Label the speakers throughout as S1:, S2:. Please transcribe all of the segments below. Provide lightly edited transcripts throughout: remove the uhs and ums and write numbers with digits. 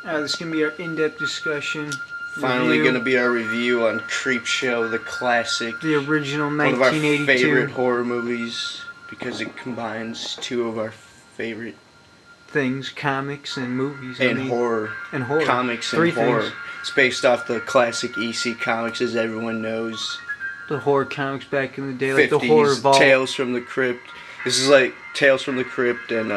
S1: This is going to be our in-depth discussion.
S2: Finally going to be our review on Creepshow, the classic.
S1: The original 1982.
S2: One of our favorite horror movies because it combines two of our favorite
S1: things, comics and movies.
S2: Horror.
S1: And horror.
S2: Comics and horror. It's based off the classic EC comics, as everyone knows.
S1: The horror comics back in the day,
S2: 50s,
S1: like the Horror Vault.
S2: Tales from the Crypt. This is like Tales from the Crypt and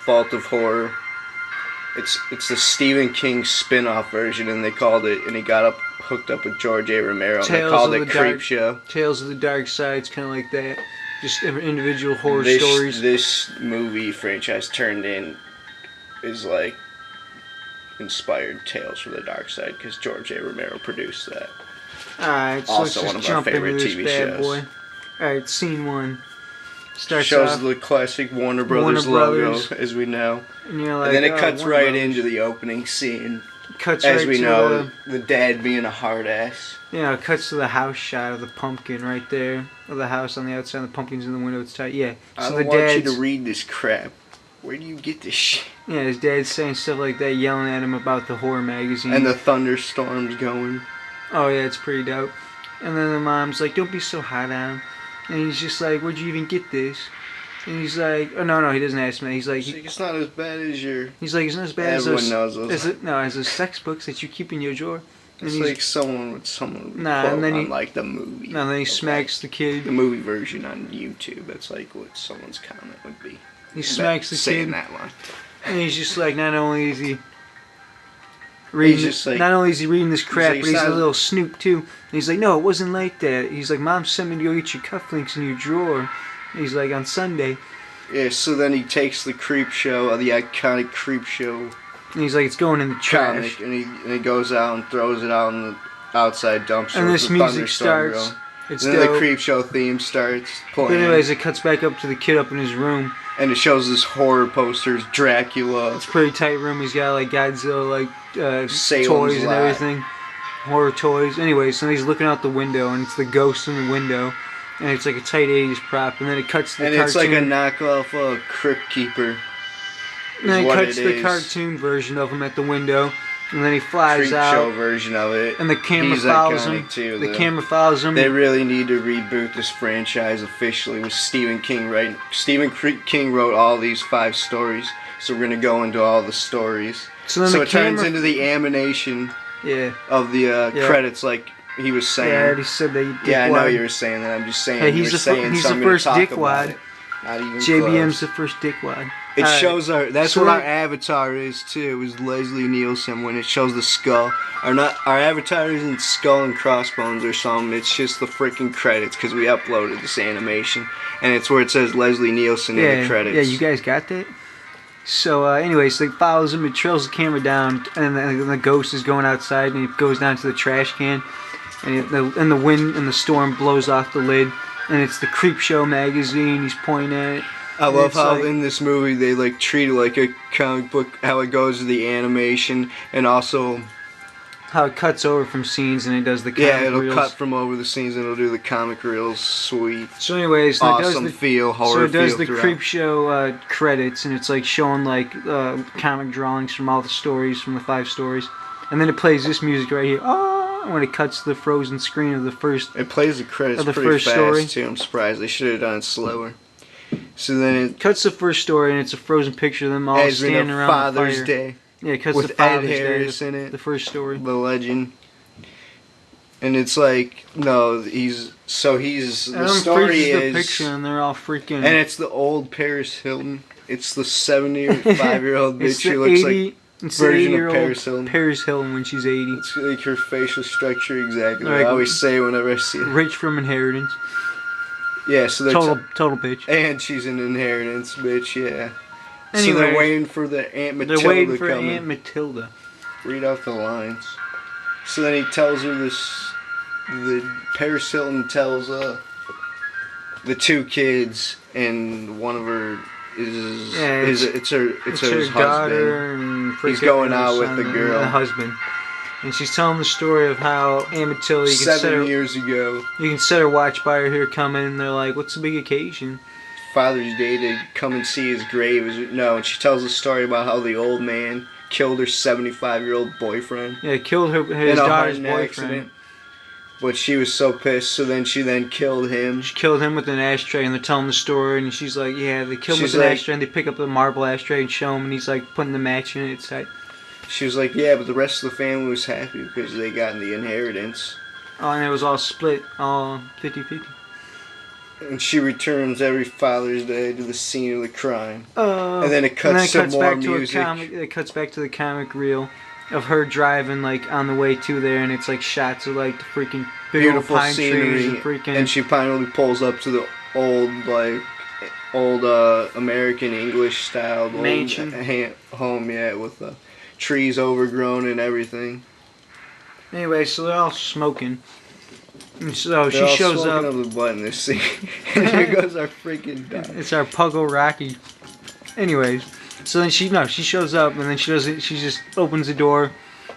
S2: Vault of Horror. It's the Stephen King spin-off version, and they called it, and he got hooked up with George A. Romero, and they called it Creepshow.
S1: Tales of the Dark Side, it's kind of like that. Just individual horror stories.
S2: This movie franchise turned in is like inspired Tales from the Dark Side, because George A. Romero produced that.
S1: Alright, so
S2: Also
S1: let's
S2: one
S1: just
S2: of our
S1: jump into
S2: favorite
S1: this
S2: TV
S1: bad
S2: shows.
S1: boy. Alright, scene one.
S2: Shows the classic Warner Brothers logo, as we know.
S1: And, you're like,
S2: and then it cuts
S1: Warner
S2: right
S1: Brothers.
S2: into the opening scene.
S1: Cuts
S2: as
S1: right
S2: we
S1: to
S2: know, the dad being a hard ass.
S1: Yeah, it cuts to the house shot of the pumpkin right there. Of the house on the outside, and the pumpkin's in the window, it's tight. Yeah.
S2: I
S1: So
S2: don't want you to read this crap. Where do you get this shit?
S1: Yeah, his dad's saying stuff like that, yelling at him about the horror magazine.
S2: And the thunderstorms going.
S1: Oh yeah, it's pretty dope. And then the mom's like, don't be so hot on him. And he's just like, where'd you even get this? And he's like, oh no, he doesn't ask me. He's like,
S2: it's not as bad as your...
S1: He's like, it's not as bad as
S2: everyone knows those.
S1: As those sex books that you keep in your drawer. And
S2: it's like someone would
S1: Nah, and then
S2: on like the movie.
S1: No, then he smacks the kid.
S2: The movie version on YouTube. That's like what someone's comment would be.
S1: He smacks the
S2: saying
S1: kid.
S2: That line.
S1: And he's just like, not only is he reading, not only is he reading this crap, but he's a little snoop too. And he's like, no, it wasn't like that. He's like, Mom sent me to go get your cufflinks in your drawer. And he's like, on Sunday.
S2: Yeah, so then he takes the Creepshow, the iconic Creepshow.
S1: And he's like, it's going in the trash.
S2: And he goes out and throws it out in the outside dumpster.
S1: And this music starts. It's
S2: and then the Creepshow theme starts playing.
S1: But anyways, it cuts back up to the kid up in his room.
S2: And it shows this horror posters, Dracula.
S1: It's a pretty tight room. He's got like Godzilla, like
S2: Salem's
S1: toys and
S2: Lot.
S1: everything. Horror toys. Anyways, so he's looking out the window, and it's the ghost in the window. And it's like a tight 80s prop. And then it cuts to the cartoon.
S2: And it's like a knockoff of Crypt Keeper.
S1: And then it cuts to the cartoon version of him at the window. And then he flies out.
S2: Creepshow version of it.
S1: And the camera follows him.
S2: Too,
S1: the camera follows him.
S2: They really need to reboot this franchise officially with Stephen King, right? Stephen King wrote all these 5 stories, so we're going to go into all the stories. So it turns into the animation of the credits, like he was saying.
S1: Yeah, I already said that.
S2: Yeah, I know you were saying that. I'm just saying. Hey,
S1: he's the first dickwad. JBM's the first dickwad.
S2: It shows that's what our avatar is too. Is Leslie Nielsen when it shows the skull. Our avatar isn't skull and crossbones or something. It's just the freaking credits because we uploaded this animation, and it's where it says Leslie Nielsen in the credits.
S1: Yeah, you guys got that. So anyways, it follows him. It trails the camera down, and the ghost is going outside, and he goes down to the trash can, and the wind and the storm blows off the lid, and it's the Creepshow magazine. He's pointing at it.
S2: I love how in this movie they like treat it like a comic book, how it goes to the animation, and also
S1: how it cuts over from scenes and it does the comic
S2: it'll
S1: reels.
S2: cut from over the scenes and it'll do the comic reels. Sweet.
S1: So anyways,
S2: awesome horror.
S1: So it does the
S2: throughout.
S1: Creepshow credits, and it's like showing like comic drawings from all the stories, from the 5 stories, and then it plays this music right here. Oh, when it cuts to the frozen screen of the first.
S2: It plays the credits
S1: of the
S2: pretty
S1: first
S2: fast
S1: story.
S2: too. I'm surprised they should have done it slower. So then it
S1: cuts the first story, and it's a frozen picture of them all standing around
S2: Father's
S1: the fire.
S2: Day.
S1: Yeah, it cuts
S2: with
S1: to Father's
S2: Ed Harris
S1: Day,
S2: in it.
S1: The first story.
S2: The legend. And it's like, no, the story is
S1: the picture, and they're all freaking.
S2: And it's the old Paris Hilton. It's the 75-year-old bitch. She looks like version of Paris Hilton.
S1: Paris Hilton when she's 80.
S2: It's like her facial structure exactly. Like I always say whenever I see it.
S1: Rich from Inheritance.
S2: Yeah, so they're
S1: total bitch.
S2: And she's an Inheritance bitch, yeah.
S1: Anyways,
S2: so they're waiting for the Aunt Matilda.
S1: They're waiting for Aunt Matilda.
S2: Read out the lines. So then he tells her this. The Paris Hilton tells the 2 kids, and one of her it's her
S1: daughter,
S2: husband. He's going out with the girl,
S1: the husband, and she's telling the story of how Aunt Matilda.
S2: 7 years ago.
S1: You can set her watch by her here coming, and they're like, "What's the big occasion?"
S2: Father's Day to come and see his grave. And she tells a story about how the old man killed her 75-year-old boyfriend.
S1: Yeah, killed his
S2: in a
S1: daughter's
S2: Harden
S1: boyfriend.
S2: accident. But she was so pissed, so then she killed him.
S1: She killed him with an ashtray, and they're telling the story, and she's like, yeah, they killed him
S2: She's
S1: with an
S2: like-
S1: ashtray, and they pick up the marble ashtray and show him, and he's like putting the match in it. It's like,
S2: She was like, yeah, but the rest of the family was happy because they got the inheritance.
S1: oh, and it was all split, all 50-50.
S2: And she returns every Father's Day to the scene of the crime.
S1: And
S2: then it cuts to more
S1: back
S2: music.
S1: To a comic. It cuts back to the comic reel of her driving like on the way to there, and it's like shots of like the freaking big
S2: Beautiful
S1: old pine
S2: scenery.
S1: trees and freaking.
S2: And she finally pulls up to the old American English style
S1: Mansion.
S2: home, yeah, with the trees overgrown and everything.
S1: Anyway, so they're all smoking. And so
S2: They're all
S1: she shows
S2: smoking
S1: up.
S2: up the butt in this scene. And here goes our freaking dog.
S1: It's our Puggle Rocky. Anyways, so then she shows up, and then she just opens the door.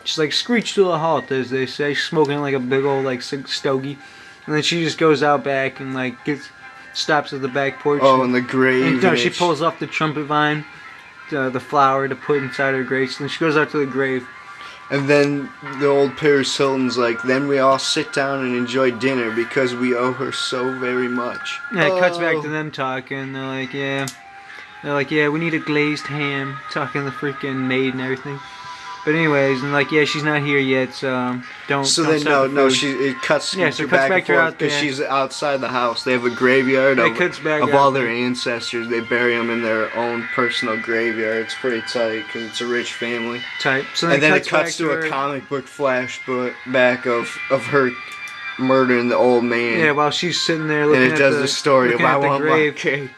S1: She's like screech to a halt, as they say, smoking like a big old like stogie. And then she just goes out back and like stops at the back porch.
S2: Oh, and the grave.
S1: And no, she pulls off the trumpet vine, the flower to put inside her grave. So then she goes out to the grave.
S2: And then the old Paris Hilton's like, then we all sit down and enjoy dinner because we owe her so very much.
S1: Yeah, it cuts back to them talking. They're like, yeah, we need a glazed ham. Talking to the freaking maid and everything. But anyways, and like, yeah, she's not here yet, so don't.
S2: So
S1: don't
S2: then
S1: stop the food.
S2: it cuts.
S1: Yeah, so it cuts
S2: back
S1: back
S2: and
S1: to her
S2: forth
S1: out
S2: because
S1: there.
S2: she's outside the house. They have a graveyard
S1: It cuts back
S2: of
S1: out
S2: all
S1: there.
S2: their ancestors. They bury them in their own personal graveyard. It's pretty tight because it's a rich family.
S1: Type. So
S2: And then it
S1: back
S2: cuts to
S1: her.
S2: a comic book flashback of her murdering the old man.
S1: Yeah, while she's sitting there looking
S2: and it
S1: at
S2: does the story of
S1: looking
S2: I
S1: at the
S2: want my
S1: grave.
S2: cake.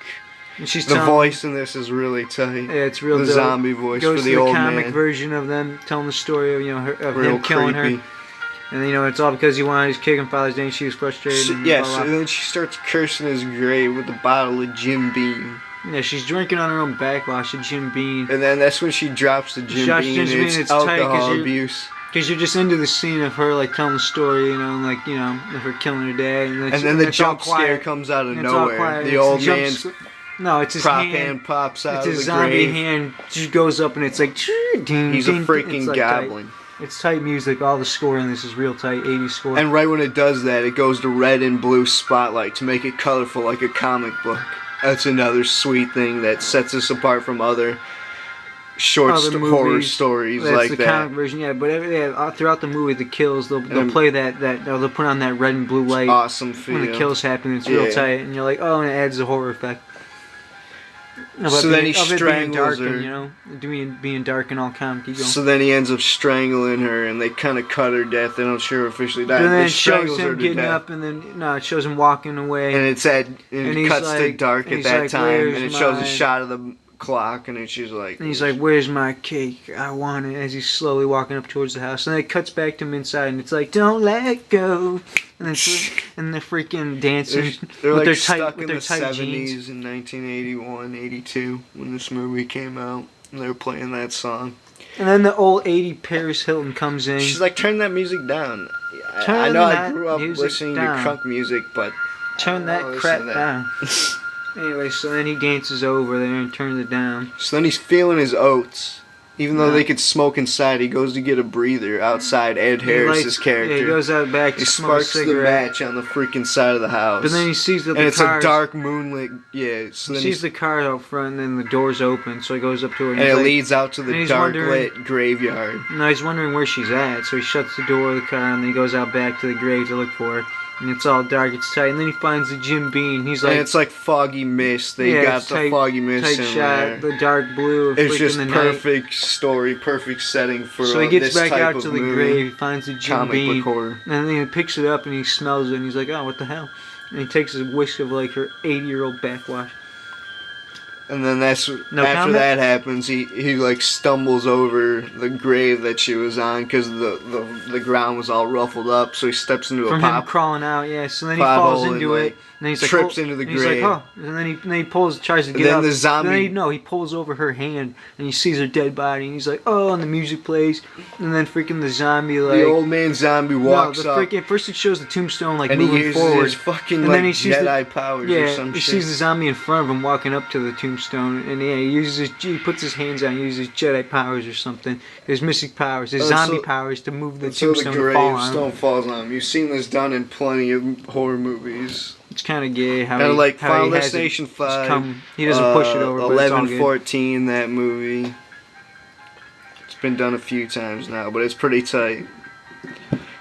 S1: And she's
S2: The
S1: telling,
S2: voice in this is really tight.
S1: Yeah, it's real
S2: The
S1: dope.
S2: zombie voice
S1: Goes
S2: for the
S1: to
S2: old
S1: comic
S2: man.
S1: version of them telling the story of of
S2: Real
S1: him killing
S2: creepy.
S1: her. And it's all because he wanted his cake on Father's Day and she was frustrated.
S2: So,
S1: and
S2: yeah,
S1: blah,
S2: so
S1: blah.
S2: then she starts cursing his grave with a bottle of Jim Beam.
S1: Yeah, she's drinking on her own backwash of Jim Beam.
S2: And then that's when she drops the Jim
S1: Drops
S2: Beam
S1: Jim
S2: and
S1: Beam,
S2: it's
S1: it's tight 'cause
S2: alcohol
S1: you-
S2: abuse.
S1: Because you're just into the scene of her like telling the story, of her killing her dad. And
S2: And then the
S1: it's all
S2: jump scare
S1: quiet.
S2: comes out of
S1: And it's all
S2: nowhere.
S1: quiet.
S2: The
S1: It's
S2: old
S1: a jump
S2: man's
S1: No, it's his
S2: prop
S1: hand.
S2: hand pops out
S1: It's
S2: of
S1: his
S2: the
S1: zombie
S2: grave.
S1: hand. Just goes up and it's like. Ding,
S2: He's a
S1: ding,
S2: freaking
S1: it's like
S2: goblin.
S1: Tight. It's tight music. All the score in this is real tight. 80s score.
S2: And right when it does that, it goes to red and blue spotlight to make it colorful like a comic book. That's another sweet thing that sets us apart from other
S1: Other
S2: horror
S1: movies.
S2: stories
S1: That's
S2: like
S1: the
S2: that.
S1: comic version, yeah. But throughout the movie, the kills they'll play they'll put on that red and blue light
S2: Awesome feel.
S1: when the kills happen. It's real
S2: Yeah.
S1: tight, and you're like, oh, and it adds the horror effect.
S2: So then he
S1: of it being
S2: strangles
S1: dark
S2: her.
S1: and, being dark and all comic-y going.
S2: So then he ends up strangling her, and they kind of cut her death. They don't show her officially die.
S1: But then
S2: They
S1: it shows
S2: strangles her
S1: him
S2: to
S1: getting
S2: death.
S1: up, and then it shows him walking away.
S2: And
S1: And
S2: it
S1: he's
S2: cuts to
S1: like-
S2: dark
S1: and
S2: at
S1: he's
S2: that
S1: like,
S2: time,
S1: "Where's
S2: and it shows a
S1: my-"
S2: shot of the clock, and then she's like,
S1: And he's like, "Where's my cake? I want it." As he's slowly walking up towards the house, and then it cuts back to him inside, and it's like, "Don't let go." And then and they're freaking dancing
S2: they're
S1: with
S2: like
S1: their
S2: stuck
S1: tight
S2: in the
S1: tight
S2: 70s
S1: jeans.
S2: in 1981, 82 when this movie came out. And they were playing that song.
S1: And then the old 80 Paris Hilton comes in.
S2: She's like, turn that music down. I
S1: Turn
S2: know I
S1: that
S2: grew up
S1: music
S2: listening
S1: down.
S2: to crunk music, but
S1: Turn that
S2: listen
S1: crap
S2: to that.
S1: down. Anyway, so then he dances over there and turns it down.
S2: So then he's feeling his oats. Even though
S1: Yeah.
S2: they could smoke inside, he goes to get a breather outside Ed Harris's character.
S1: Yeah, he goes out back to
S2: He
S1: smoke a
S2: sparks the
S1: cigarette.
S2: match on the freaking side of the house.
S1: But then he sees that
S2: and
S1: the
S2: it's
S1: cars,
S2: a dark moonlit, yeah. So
S1: he
S2: then
S1: sees the car out front, and then the door's open, so he goes up to her.
S2: and
S1: he's
S2: it
S1: like,
S2: leads out to
S1: and
S2: the
S1: he's
S2: dark
S1: wondering-
S2: lit graveyard.
S1: No, he's wondering where she's at, so he shuts the door of the car, and then he goes out back to the grave to look for her. And it's all dark, it's tight, and then he finds the Jim Beam. He's like,
S2: And it's like foggy mist. They
S1: yeah,
S2: got
S1: it's
S2: the
S1: tight-
S2: foggy mist
S1: tight
S2: in
S1: shot,
S2: there.
S1: the dark blue. Of
S2: It's
S1: freaking
S2: just
S1: the night.
S2: perfect story, perfect setting for
S1: So he gets
S2: this
S1: back
S2: type
S1: out
S2: of
S1: to the
S2: movie.
S1: grave, he finds the Jim
S2: Comic
S1: Beam,
S2: book horror.
S1: and then he picks it up and he smells it, and he's like, oh, what the hell? And he takes a whisk of like her 80-year-old backwash.
S2: And then that's
S1: No
S2: after
S1: comment?
S2: that happens. He like stumbles over the grave that she was on because the ground was all ruffled up. So he steps into a
S1: From him
S2: pop.
S1: crawling out, yeah. So then he
S2: pothole
S1: falls
S2: and,
S1: into
S2: like,
S1: it, and then he's like,
S2: trips
S1: oh,
S2: into the
S1: and he's like,
S2: grave.
S1: oh, and then he pulls, tries to
S2: And
S1: get
S2: then
S1: up.
S2: the zombie-
S1: And then he pulls over her hand, and he sees her dead body, and he's like, oh, and the music plays, and then freaking the zombie like.
S2: The old man zombie walks
S1: no,
S2: up.
S1: freaking, first it shows the tombstone like
S2: And he
S1: moving
S2: uses
S1: forward.
S2: his fucking
S1: And
S2: like
S1: then he sees
S2: Jedi powers or
S1: Yeah,
S2: some
S1: he
S2: shit.
S1: sees the zombie in front of him walking up to the tombstone. tombstone, and yeah, he puts his hands on, uses Jedi powers or something. His mystic powers, his zombie powers to move the tombstone
S2: so the
S1: to fall on him.
S2: gravestone falls on him. You've seen this done in plenty of horror movies.
S1: It's kind of gay how
S2: Kind of like
S1: how
S2: Final
S1: has
S2: Destination 5.
S1: He doesn't push it over, but it's all good.
S2: 11-14, that movie. It's been done a few times now, but it's pretty tight.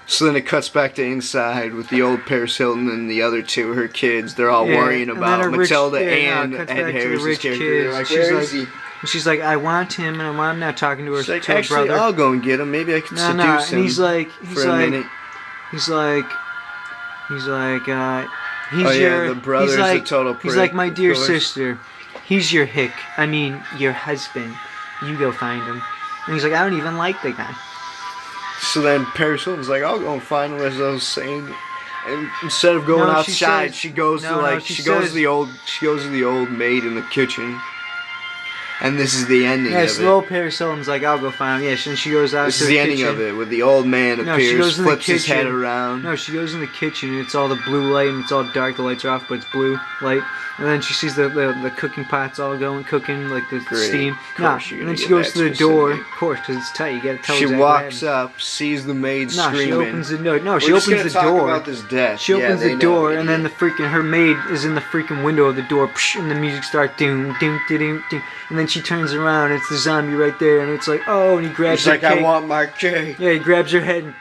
S2: So then it cuts back to inside with the old Paris Hilton and the other two, her kids. They're all worrying about Matilda and Ed Harris's character. Like, where is he?
S1: She's like, I want him, and I'm now talking to her,
S2: She's like,
S1: to her
S2: actually,
S1: brother.
S2: I'll go and get him. Maybe I can seduce him.
S1: And he's like,
S2: for a minute.
S1: he's like,
S2: the brother's a total prick.
S1: He's like, my dear sister, he's your hick. I mean, your husband. You go find him. And he's like, I don't even like the guy.
S2: So then Paris Hilton's like, I'll go and find him, as I was saying. And instead of going outside, she goes to the old maid in the kitchen. And this is the ending of it.
S1: Yeah, little Paris Hilton's like, I'll go find him. Yeah, and she goes out to the kitchen. This is the ending of it,
S2: with the old man appears, flips his head around.
S1: No, she goes in the kitchen, and it's all the blue light, and it's all dark. The lights are off, but it's blue light. And then she sees the cooking pots all cooking, like the steam. And then she goes to the door, of course, because it's tight. You gotta tell her
S2: exactly walks up, sees the maid screaming.
S1: She opens the door. No, she opens the door.
S2: About this death.
S1: She opens the door, and then her maid is in the freaking window of the door, and the music starts doom, doom, doom, doom. And then she turns around, and it's the zombie right there, and it's like, oh, and he grabs her cake.
S2: I want my cake.
S1: Yeah, he grabs her head and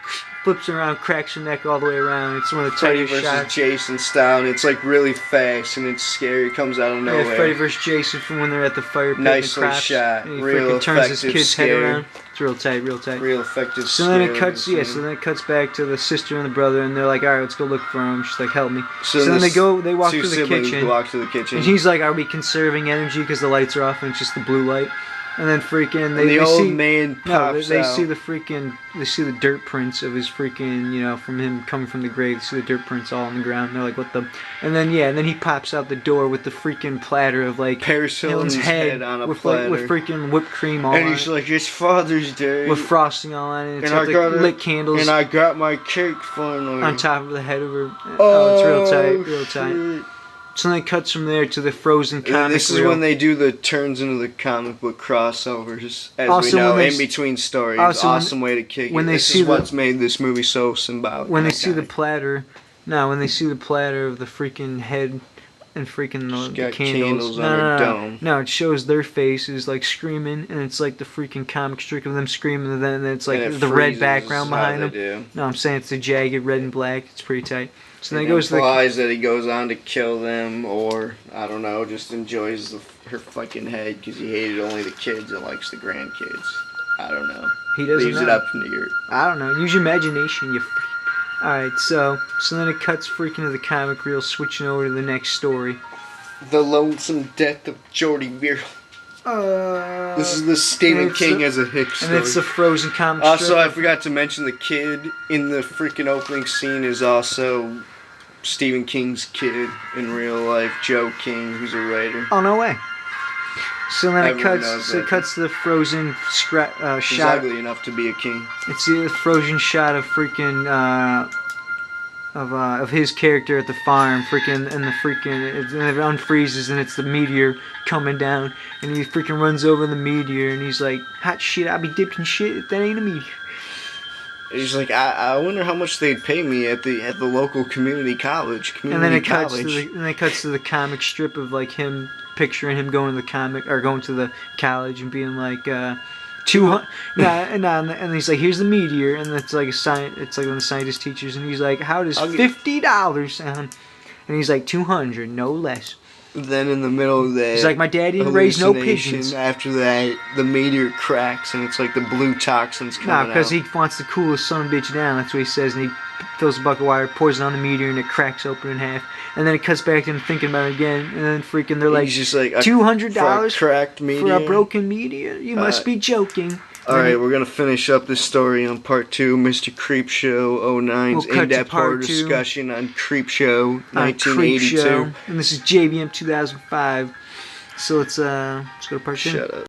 S1: flips her around, cracks her neck all the way around. It's one of the tightest shots.
S2: Freddy vs. Jason style, and it's like really fast, and it's scary. It comes out of nowhere.
S1: Yeah, Freddy vs. Jason from when they're at the fire pit.
S2: Nicely shot.
S1: And he
S2: real
S1: freaking turns his kid's
S2: scare.
S1: head around. It's real tight, real tight.
S2: Real effective.
S1: So then it cuts. Yeah, so then it cuts back to the sister and the brother, and they're like, "All right, let's go look for him." She's like, "Help me." So then they walk to the kitchen.
S2: Walk to the kitchen.
S1: And he's like, "Are we conserving energy because the lights are off and it's just the blue light?" And then freaking they see the dirt prints of his freaking, from him coming from the grave. They see the dirt prints all on the ground. They're like, what the? And then he pops out the door with the freaking platter of like
S2: Paris Hilton's head on a platter
S1: with freaking whipped cream all on it.
S2: And he's like, it's Father's Day.
S1: With frosting all on it. It's got lit candles.
S2: And I got my cake finally.
S1: On top of the head of her. Oh, it's real tight, real tight. So then it cuts from there to the frozen comic.
S2: And this is when they do the turns into the comic book crossovers, as we know, in between stories. Awesome way to kick it. This is what's made this movie so symbolic.
S1: When they see the platter, when they see the platter of the freaking head and freaking the candles
S2: on her dome.
S1: No, it shows their faces like screaming, and it's like the freaking comic strip of them screaming, and then it's like the red background behind them. No, I'm saying it's the jagged red and black. It's pretty tight. So then
S2: it implies that he goes on to kill them, or I don't know, just enjoys her fucking head because he hated only the kids and likes the grandkids. I don't know.
S1: He doesn't
S2: leaves it up to your.
S1: I don't know. Use your imagination, you freak. Alright, so then it cuts freaking to the comic reel, switching over to the next story.
S2: The Lonesome Death of Jordy Verrill. This is the Stephen King as a hick story.
S1: And it's the frozen comic strip.
S2: Also, I forgot to mention the kid in the freaking opening scene is also Stephen King's kid in real life, Joe King, who's a writer.
S1: Oh, no way. So then it cuts to the frozen shot.
S2: He's ugly enough to be a king.
S1: It's the frozen shot of freaking of his character at the farm, freaking, and it unfreezes, and it's the meteor coming down, and he freaking runs over the meteor, and he's like, hot shit, I'll be dipped in shit if that ain't a meteor.
S2: He's like, I wonder how much they'd pay me at the local community college.
S1: And then it cuts to the comic strip of like him picturing him going to the college and being like 200. And he's like, here's the meteor, and it's like it's like one of the scientist teachers, and he's like, how does $50 sound? And he's like, 200, no less.
S2: Then in the middle of that,
S1: he's like, my dad didn't raise no pigeons.
S2: After that, the meteor cracks, and it's like the blue toxins coming out.
S1: No, because he wants to cool his son bitch down. That's what he says, and he fills a bucket of water, pours it on the meteor, and it cracks open in half. And then it cuts back to him thinking about it again, and then freaking they're like,
S2: he's just like,
S1: $200
S2: cracked meteor?
S1: For a broken meteor? You must be joking.
S2: Alright, we're going to finish up this story on part 2, Mr. Creepshow 09's in-depth horror discussion on Creepshow 1982.
S1: And this is JBM 2005. So let's go to part 2.
S2: Shut up.